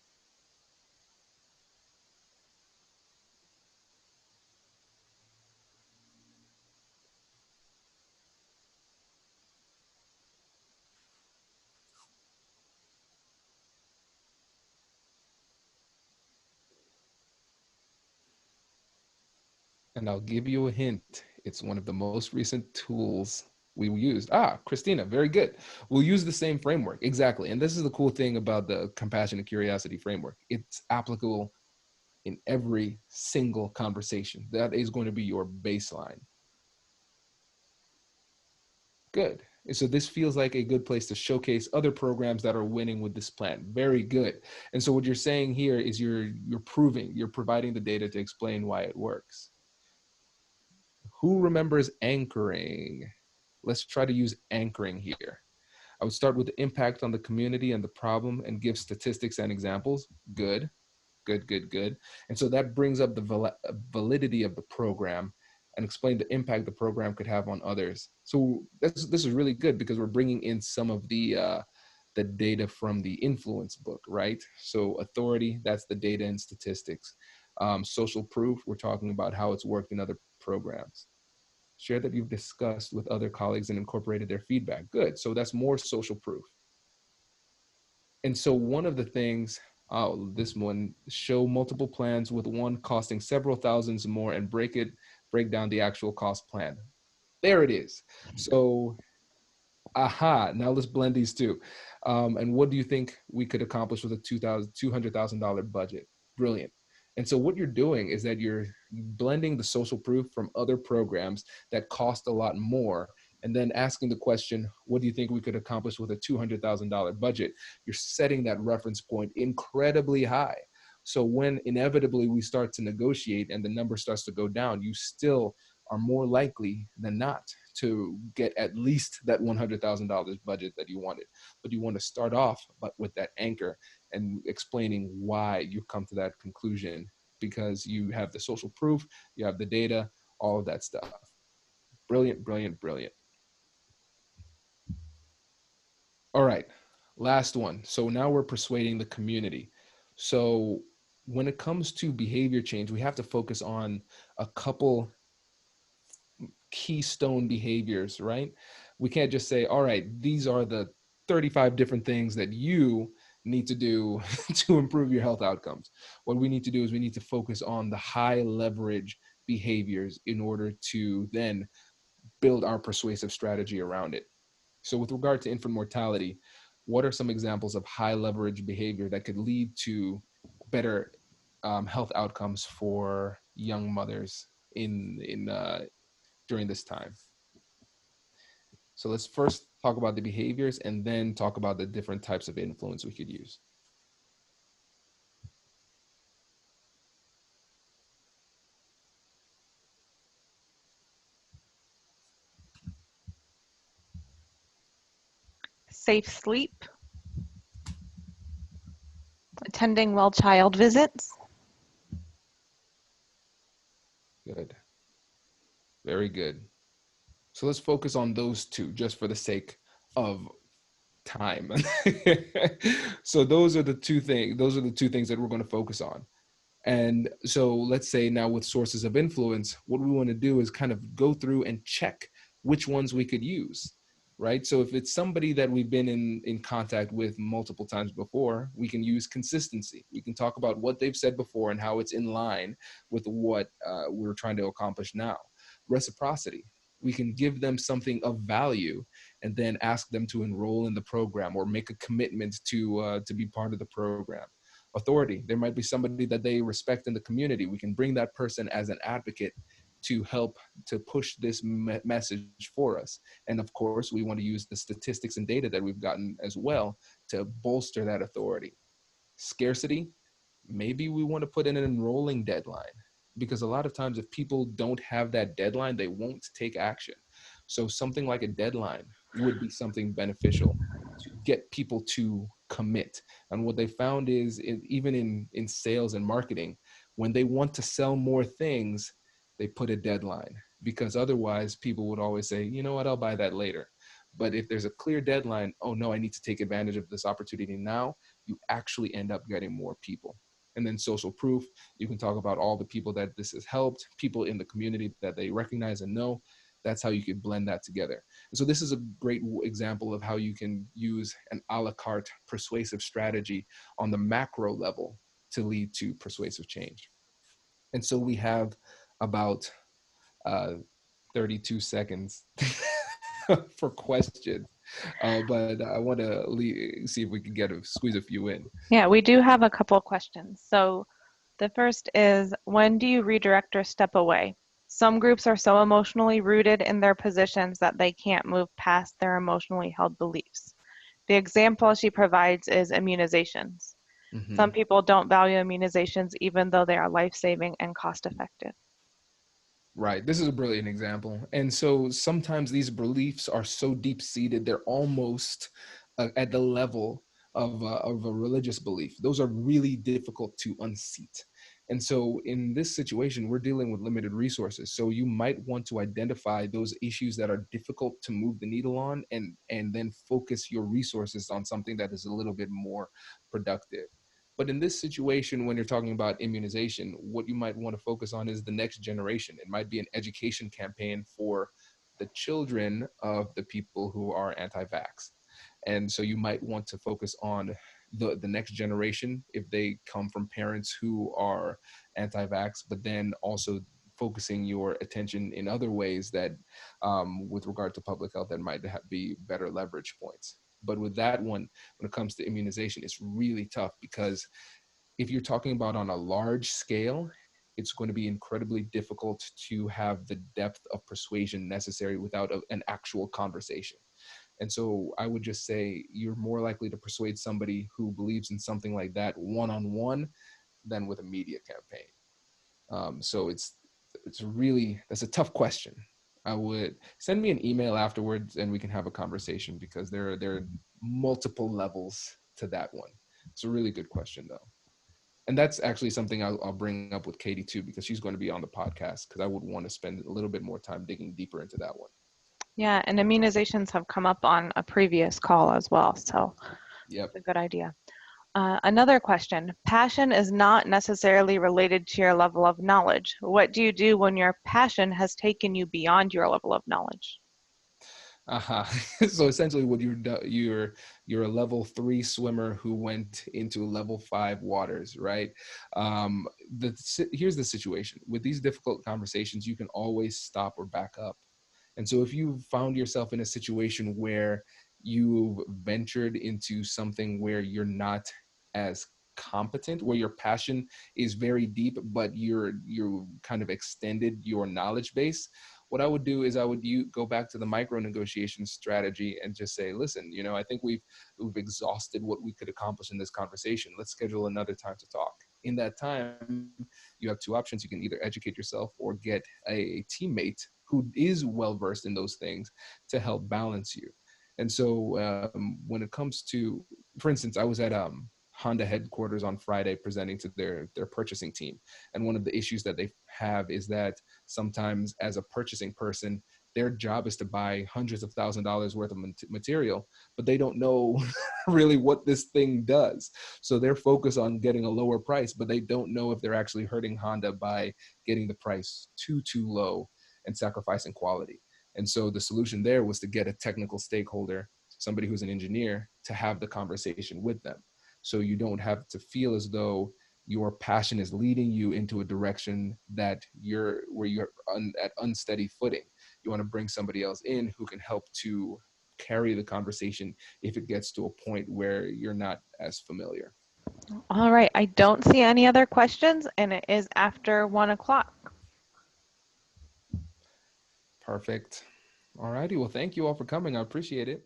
And I'll give you a hint. It's one of the most recent tools we used. Ah, Christina, very good. We'll use the same framework. Exactly. And this is the cool thing about the compassion and curiosity framework. It's applicable in every single conversation. That is going to be your baseline. Good. So this feels like a good place to showcase other programs that are winning with this plan. Very good. And so what you're saying here is you're providing the data to explain why it works. Who remembers anchoring? Let's try to use anchoring here. I would start with the impact on the community and the problem and give statistics and examples. Good, good, good, good. And so that brings up the validity of the program and explain the impact the program could have on others. So this is really good because we're bringing in some of the data from the influence book, right? So authority, that's the data and statistics. Social proof, we're talking about how it's worked in other programs. Share that you've discussed with other colleagues and incorporated their feedback. Good. So that's more social proof. And so one of the things, this one, show multiple plans with one costing several thousands more and break down the actual cost plan. There it is. So, aha, now let's blend these two. And what do you think we could accomplish with a $200,000 budget? Brilliant. And so what you're doing is that you're blending the social proof from other programs that cost a lot more and then asking the question, what do you think we could accomplish with a $200,000 budget? You're setting that reference point incredibly high. So when inevitably we start to negotiate and the number starts to go down, you still are more likely than not to get at least that $100,000 budget that you wanted. But you want to start off with that anchor and explaining why you come to that conclusion, because you have the social proof, you have the data, all of that stuff. Brilliant, brilliant, brilliant. All right, last one. So now we're persuading the community. So when it comes to behavior change, we have to focus on a couple keystone behaviors, right? We can't just say, all right, these are the 35 different things that you need to do to improve your health outcomes. What we need to do is we need to focus on the high leverage behaviors in order to then build our persuasive strategy around it. So with regard to infant mortality, what are some examples of high leverage behavior that could lead to better health outcomes for young mothers in during this time? So let's first talk about the behaviors and then talk about the different types of influence we could use. Safe sleep, attending well child visits. Good. Very good. So let's focus on those two just for the sake of time. So those are the two things that we're going to focus on. And so let's say now with sources of influence, what we want to do is kind of go through and check which ones we could use, right? So if it's somebody that we've been in contact with multiple times before, we can use consistency. We can talk about what they've said before and how it's in line with what we're trying to accomplish now. Reciprocity. We can give them something of value and then ask them to enroll in the program or make a commitment to be part of the program. Authority. There might be somebody that they respect in the community. We can bring that person as an advocate to help to push this message for us. And of course, we want to use the statistics and data that we've gotten as well to bolster that authority. Scarcity. Maybe we want to put in an enrolling deadline, because a lot of times if people don't have that deadline, they won't take action. So something like a deadline would be something beneficial to get people to commit. And what they found is even in sales and marketing, when they want to sell more things, they put a deadline, because otherwise people would always say, you know what, I'll buy that later. But if there's a clear deadline, oh no, I need to take advantage of this opportunity now, you actually end up getting more people. And then social proof, you can talk about all the people that this has helped, people in the community that they recognize and know. That's how you could blend that together. And so this is a great example of how you can use an a la carte persuasive strategy on the macro level to lead to persuasive change. And so we have about uh, 32 seconds for questions. But I want to see if we can squeeze a few in. Yeah, we do have a couple of questions. So the first is, when do you redirect or step away? Some groups are so emotionally rooted in their positions that they can't move past their emotionally held beliefs. The example she provides is immunizations. Some Mm-hmm. people don't value immunizations even though they are life-saving and cost-effective. Right. This is a brilliant example. And so sometimes these beliefs are so deep seated, they're almost at the level of a religious belief. Those are really difficult to unseat. And so in this situation, we're dealing with limited resources. So you might want to identify those issues that are difficult to move the needle on, and then focus your resources on something that is a little bit more productive. But in this situation, when you're talking about immunization, what you might want to focus on is the next generation. It might be an education campaign for the children of the people who are anti-vax. And so you might want to focus on the next generation if they come from parents who are anti-vax, but then also focusing your attention in other ways that with regard to public health that might be better leverage points. But with that one, when it comes to immunization, it's really tough, because if you're talking about on a large scale, it's going to be incredibly difficult to have the depth of persuasion necessary without an actual conversation. And so I would just say you're more likely to persuade somebody who believes in something like that one-on-one than with a media campaign. So that's a tough question. I would send me an email afterwards and we can have a conversation, because there are multiple levels to that one. It's a really good question though. And that's actually something I'll bring up with Katie too, because she's going to be on the podcast, because I would want to spend a little bit more time digging deeper into that one. Yeah, and immunizations have come up on a previous call as well, so Yep. it's a good idea. Another question. Passion is not necessarily related to your level of knowledge. What do you do when your passion has taken you beyond your level of knowledge? So essentially, what you're a level 3 swimmer who went into level 5 waters, right? Um, Here's the situation with these difficult conversations: you can always stop or back up. And so if you found yourself in a situation where you've ventured into something where you're not as competent, where your passion is very deep, but you kind of extended your knowledge base, what I would do is go back to the micro negotiation strategy and just say, listen, I think we've exhausted what we could accomplish in this conversation. Let's schedule another time to talk. In that time, you have two options. You can either educate yourself or get a teammate who is well versed in those things to help balance you. And so when it comes to, for instance, I was at Honda headquarters on Friday presenting to their purchasing team. And one of the issues that they have is that sometimes as a purchasing person, their job is to buy hundreds of $1,000s worth of material, but they don't know really what this thing does. So they're focused on getting a lower price, but they don't know if they're actually hurting Honda by getting the price too low and sacrificing quality. And so the solution there was to get a technical stakeholder, somebody who's an engineer, to have the conversation with them. So you don't have to feel as though your passion is leading you into a direction that you're at unsteady footing. You want to bring somebody else in who can help to carry the conversation if it gets to a point where you're not as familiar. All right, I don't see any other questions, and it is after 1 o'clock. Perfect. All righty. Well, thank you all for coming. I appreciate it.